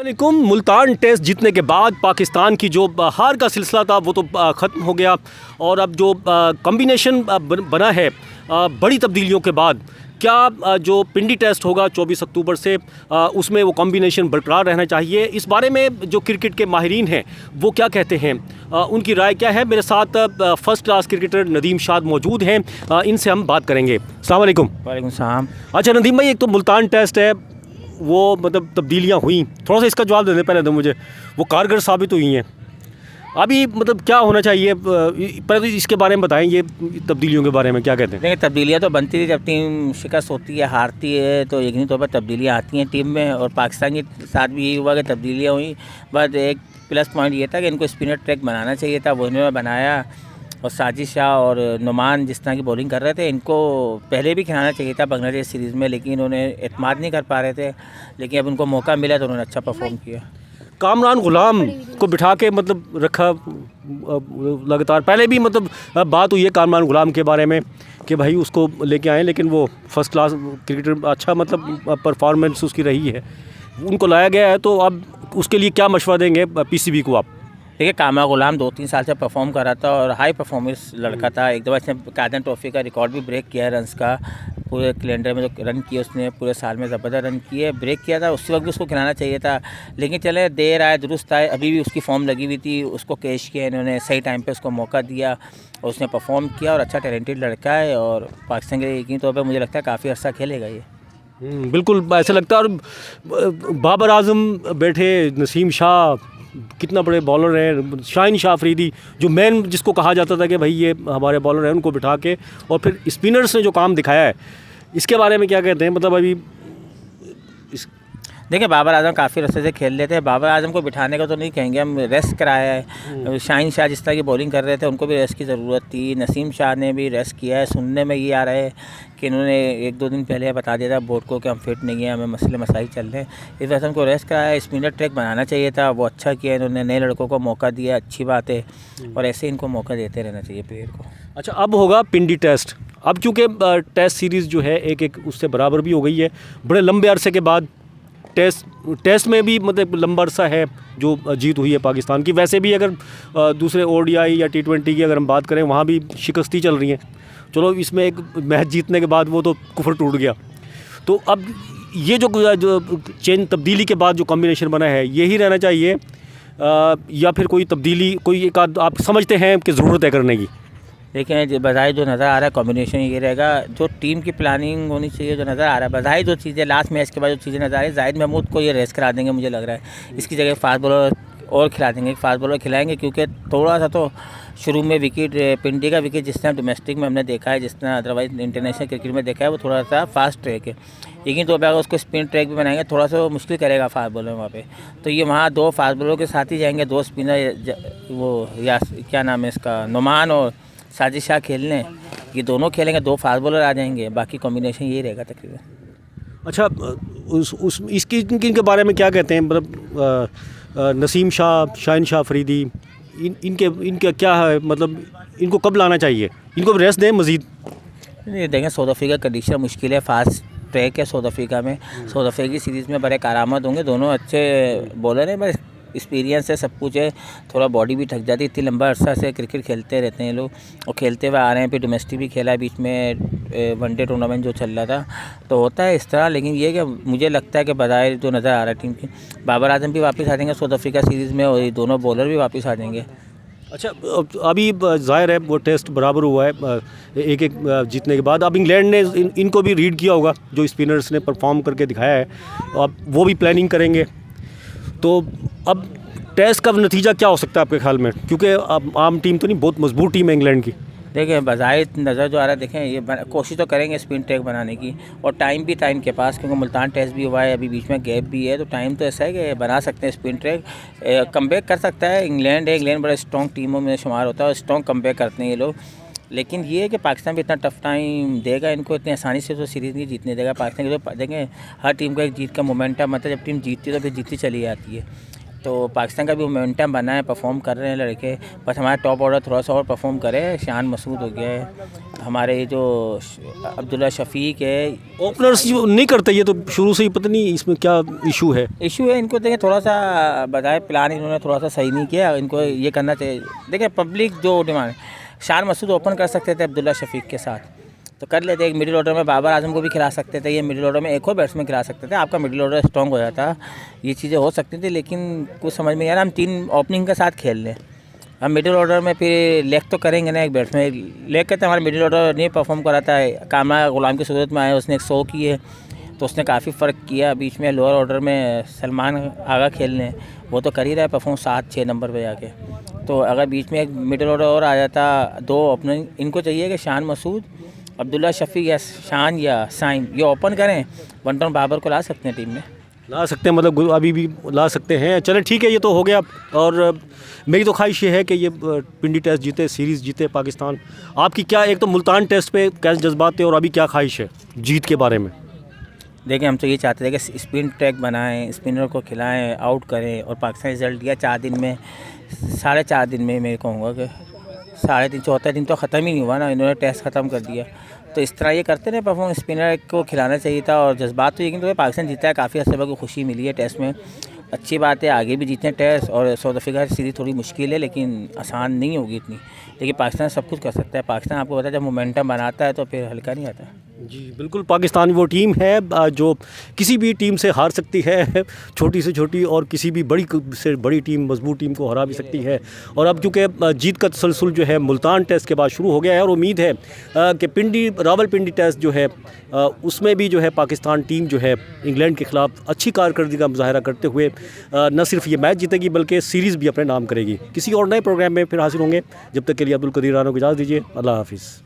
वालेकुम। मुल्तान टेस्ट जीतने के बाद पाकिस्तान की जो हार का सिलसिला था वो तो ख़त्म हो गया और अब जो कॉम्बिनेशन बना है बड़ी तब्दीलियों के बाद, क्या जो पिंडी टेस्ट होगा 24 अक्टूबर से उसमें वो कॉम्बिनेशन बरकरार रहना चाहिए? इस बारे में जो क्रिकेट के माहिरीन हैं वो क्या कहते हैं, उनकी राय क्या है? मेरे साथ फ़र्स्ट क्लास क्रिकेटर नदीम शाद मौजूद हैं, इनसे हम बात करेंगे। अस्सलाम वालेकुम। वालेकुम सलाम। अच्छा नदीम भाई, एक तो मुल्तान टेस्ट है, वो मतलब तब्दीलियाँ हुई, थोड़ा सा इसका जवाब दे दें पहले तो मुझे, वो कारगर साबित हुई हैं। अभी मतलब क्या होना चाहिए, पहले तो इसके बारे में बताएं, ये तब्दीलियों के बारे में क्या कहते हैं? देखिए, तब्दीलियाँ तो बनती थी। जब टीम शिकस्त होती है, हारती है, तो यकीनी तौर पर तब्दीलियाँ आती हैं टीम में। और पाकिस्तान के साथ भी यही हुआ कि तब्दीलियाँ हुई। बट एक प्लस पॉइंट ये था कि इनको स्पिनर ट्रैक बनाना चाहिए था, वो इन्होंने बनाया। और साजिद शाह और नुमान जिस तरह की बॉलिंग कर रहे थे, इनको पहले भी खिलाना चाहिए था बांग्लादेश सीरीज़ में, लेकिन इन्होंने एतमाद नहीं कर पा रहे थे। लेकिन अब उनको मौका मिला तो उन्होंने अच्छा परफॉर्म किया। कामरान गुलाम को बिठा के मतलब रखा लगातार, पहले भी मतलब बात हुई है कामरान गुलाम के बारे में कि भाई उसको लेके आए, लेकिन वो फर्स्ट क्लास क्रिकेटर, अच्छा मतलब परफॉर्मेंस उसकी रही है, उनको लाया गया है। तो अब उसके लिए क्या मशवरा देंगे पीसीबी को आप? देखिए, कामरान गुलाम 2-3 साल से परफॉर्म कर रहा था और हाई परफॉर्मेंस लड़का था। एक दफ़ा इसने कादन ट्रॉफी का रिकॉर्ड भी ब्रेक किया है रन्स का। पूरे कैलेंडर में जो रन किए उसने पूरे साल में ज़बरदस्त रन किए, ब्रेक किया था। उसी वक्त भी उसको खिलाना चाहिए था, लेकिन चले देर आए दुरुस्त आए, अभी भी उसकी फॉर्म लगी हुई थी। उसको कैश किया इन्होंने, सही टाइम पे उसको मौका दिया और उसने परफॉर्म किया। और अच्छा टैलेंटेड लड़का है और पाकिस्तान के लिए यकीनी तौर पर मुझे लगता है काफ़ी अर्सा खेलेगा ये। बिल्कुल ऐसा लगता है। और बाबर आजम बैठे, नसीम शाह कितना बड़े बॉलर हैं, शाहीन शाह अफरीदी जो मेन जिसको कहा जाता था कि भाई ये हमारे बॉलर हैं, उनको बिठा के और फिर स्पिनर्स ने जो काम दिखाया है, इसके बारे में क्या कहते हैं? मतलब अभी देखिए, बाबर आजम काफ़ी रस्ते से खेल लेते हैं। बाबर आजम को बिठाने का तो नहीं कहेंगे हम, रेस्ट कराया है। शाहीन शाह जिस तरह की बॉलिंग कर रहे थे, उनको भी रेस्ट की ज़रूरत थी। नसीम शाह ने भी रेस्ट किया है। सुनने में ये आ रहा है कि इन्होंने 1-2 दिन पहले बता दिया था बोर्ड को कि हम फिट नहीं हैं, हमें मसले मसाइल चल रहे हैं, इस वजह से उनको रेस्ट कराया। स्पिनर ट्रैक बनाना चाहिए था, वो अच्छा किया इन्होंने। नए लड़कों को मौका दिया, अच्छी बात है, और ऐसे इनको मौका देते रहना चाहिए प्लेयर को। अच्छा, अब होगा पिंडी टेस्ट। अब चूँकि टेस्ट सीरीज़ जो है एक उससे बराबर भी हो गई है, बड़े लंबे अरसे के बाद टेस्ट में भी मतलब लंबा अरसा है जो जीत हुई है पाकिस्तान की। वैसे भी अगर दूसरे ओडीआई या T20 की अगर हम बात करें, वहाँ भी शिकस्ती चल रही हैं। चलो, इसमें एक मैच जीतने के बाद वो तो कुफर टूट गया। तो अब ये जो चेंज तब्दीली के बाद जो कॉम्बिनेशन बना है, यही रहना चाहिए या फिर कोई तब्दीली, कोई एक आध आप समझते हैं कि ज़रूरत है करने की? देखिए, बधाई जो नज़र आ रहा है कॉम्बिनेशन ये रहेगा, जो टीम की प्लानिंग होनी चाहिए जो नज़र आ रहा है। बधाई जो चीज़ें लास्ट मैच के बाद जो चीज़ें नज़र आ रही है, जाहिद महमूद को ये रेस्ट करा देंगे मुझे लग रहा है। इसकी जगह फास्ट बॉलर और खिला देंगे, फास्ट बॉलर खिलाएंगे, क्योंकि थोड़ा सा तो शुरू में विकेट, पिंडी का विकेट जिस तरह डोमेस्टिक में हमने देखा है, जिस तरह अदरवाइज इंटरनेशनल क्रिकेट में देखा है, वो थोड़ा सा फास्ट ट्रैक है। लेकिन तो अगर उसको स्पिन ट्रैक भी बनाएंगे, थोड़ा सा वो मुश्किल करेगा फास्ट बॉलर वहाँ पे। तो ये वहाँ 2 फास्ट बॉलर के साथ ही जाएंगे, 2 स्पिनर, वो या क्या नाम है इसका, नुमान और साजिद शाह खेलने, ये दोनों खेलेंगे, 2 फास्ट बॉलर आ जाएंगे, बाकी कॉम्बिनेशन यही रहेगा तकरीबन। अच्छा, इसकी इनके बारे में क्या कहते हैं? मतलब नसीम शाह, शाहीन शाह अफरीदी, इनका क्या है, मतलब इनको कब लाना चाहिए? इनको रेस्ट दें मज़ीद? नहीं, देखें, साउथ अफ्रीका कंडीशन मुश्किल है, फास्ट ट्रैक है साउथ अफ्रीका में। साउथ अफ्रीका की सीरीज़ में बड़े कारामद होंगे, दोनों अच्छे बॉलर हैं, बस एक्सपीरियंस है, सब कुछ है। थोड़ा बॉडी भी थक जाती है, इतनी लंबा अरसा से क्रिकेट खेलते रहते हैं लोग और खेलते हुए आ रहे हैं। फिर डोमेस्टिक भी खेला है बीच में, वनडे टूर्नामेंट जो चल रहा था, तो होता है इस तरह। लेकिन ये कि मुझे लगता है कि बज़ाहिर जो नज़र आ रहा है टीम की, बाबर आजम भी वापस आ जाएंगे साउथ अफ्रीका सीरीज़ में और ये दोनों बॉलर भी वापस आ जाएंगे। अच्छा, अभी ज़ाहिर है वो टेस्ट बराबर हुआ है एक जीतने के बाद। अब इंग्लैंड ने इनको भी रीड किया होगा, जो स्पिनर्स ने परफॉर्म करके दिखाया है, अब वो भी प्लानिंग करेंगे। तो अब टेस्ट का नतीजा क्या हो सकता है आपके ख्याल में? क्योंकि अब आम टीम तो नहीं, बहुत मजबूत टीम है इंग्लैंड की। देखिए, बज़ाहिर नज़र जो आ रहा है, देखें ये कोशिश तो करेंगे स्पिन ट्रैक बनाने की, और टाइम भी था इनके पास, क्योंकि मुल्तान टेस्ट भी हुआ है, अभी बीच में गैप भी है, तो टाइम तो ऐसा है कि बना सकते हैं स्पिन ट्रैक। कमबैक कर सकता है इंग्लैंड है, इंग्लैंड बड़े स्ट्रॉन्ग टीमों में शुमार होता है और स्ट्रॉन्ग कमबैक करते हैं ये लोग। लेकिन ये है कि पाकिस्तान भी इतना टफ टाइम देगा इनको, इतनी आसानी से तो सीरीज़ नहीं जीतने देगा पाकिस्तान की। तो देखें, हर टीम का एक जीत का मोमेंटम, मतलब जब टीम जीतती है तो फिर जीतती चली जाती है। तो पाकिस्तान का भी मोमेंटम बना है, परफॉर्म कर रहे हैं लड़के, बस हमारा टॉप ऑर्डर थोड़ा सा और परफॉर्म करे। शान मसूद हो गया है, हमारे जो अब्दुल्ला शफीक है, ओपनर्स जो नहीं करते, ये तो शुरू से ही पता नहीं इसमें क्या इशू है। इशू है। इनको देखें थोड़ा सा बताए प्लान इन्होंने थोड़ा सा सही नहीं किया, इनको ये करना चाहिए। देखिए पब्लिक जो डिमांड, शान मसूद ओपन कर सकते थे अब्दुल्ला शफीक के साथ, तो कर लेते। एक मिडिल ऑर्डर में बाबर आजम को भी खिला सकते थे, ये मिडिल ऑर्डर में एक और बैट्समैन खिला सकते थे, आपका मिडिल ऑर्डर स्ट्रॉन्ग हो जाता। ये चीज़ें हो सकती थी, लेकिन कुछ समझ में नहीं आ रहा। हम 3 ओपनिंग के साथ खेल लें, हम मिडिल ऑर्डर में फिर लेग तो करेंगे ना। एक बैट्समैन लेग कहते हैं, हमारा मिडिल ऑर्डर नहीं परफॉर्म कराता है। कामरा गुलाम की सूरत में आया, उसने एक 100 की है, तो उसने काफ़ी फ़र्क किया। बीच में लोअर ऑर्डर में सलमान आगा खेलने, वो तो कर ही रहा है परफॉर्म 7-6 नंबर पे जाके। तो अगर बीच में एक मिडिल ऑर्डर और आ जाता, 2 ओपनिंग इनको चाहिए कि शान मसूद, अब्दुल्ला शफीक या शान या साइम ये ओपन करें, वन टाउन बाबर को ला सकते हैं टीम में। ला सकते हैं, मतलब अभी भी ला सकते हैं। चले ठीक है, ये तो हो गया। और मेरी तो ख्वाहिश ये है कि ये पिंडी टेस्ट जीते, सीरीज़ जीते पाकिस्तान। आपकी क्या, एक तो मुल्तान टेस्ट पे कैसे जज्बात थे, और अभी क्या ख्वाहिश है जीत के बारे में? देखिए हम तो ये चाहते थे कि स्पिन ट्रैक बनाएं, स्पिनर को खिलाएं, आउट करें, और पाकिस्तान रिजल्ट दिया 4 दिन में, 4.5 दिन में। मैं कहूँगा कि 3.5 चौथा दिन तो ख़त्म ही नहीं हुआ ना, इन्होंने टेस्ट ख़त्म कर दिया। तो इस तरह ये करते रहे परफॉर्म, स्पिनर को खिलाना चाहिए था। और जज्बात तो यकीन तो पाकिस्तान जीता है, काफ़ी हद तक खुशी मिली है टेस्ट में, अच्छी बात है। आगे भी जीते टेस्ट, और साउथ अफ्रीका की सीरीज़ थोड़ी मुश्किल है, लेकिन आसान नहीं होगी इतनी। लेकिन पाकिस्तान सब कुछ कर सकता है। पाकिस्तान आपको पता है जब मोमेंटम बनाता है तो फिर हल्का नहीं आता। जी बिल्कुल, पाकिस्तान वो टीम है जो किसी भी टीम से हार सकती है, छोटी से छोटी, और किसी भी बड़ी से बड़ी टीम, मजबूत टीम को हरा भी सकती है। और अब चूँकि जीत का तसलसल जो है मुल्तान टेस्ट के बाद शुरू हो गया है, और उम्मीद है कि रावलपिंडी टेस्ट जो है उसमें भी जो है पाकिस्तान टीम जो है इंग्लैंड के ख़िलाफ़ अच्छी कारकर्दगी का मुजाहरा करते हुए न सिर्फ ये मैच जीतेगी बल्कि सीरीज़ भी अपने नाम करेगी। किसी और नए प्रोग्राम में फिर हाजिर होंगे, जब तक के लिए अब्दुल कदीर राना को इजाज़त दीजिए। अल्लाह हाफिज़।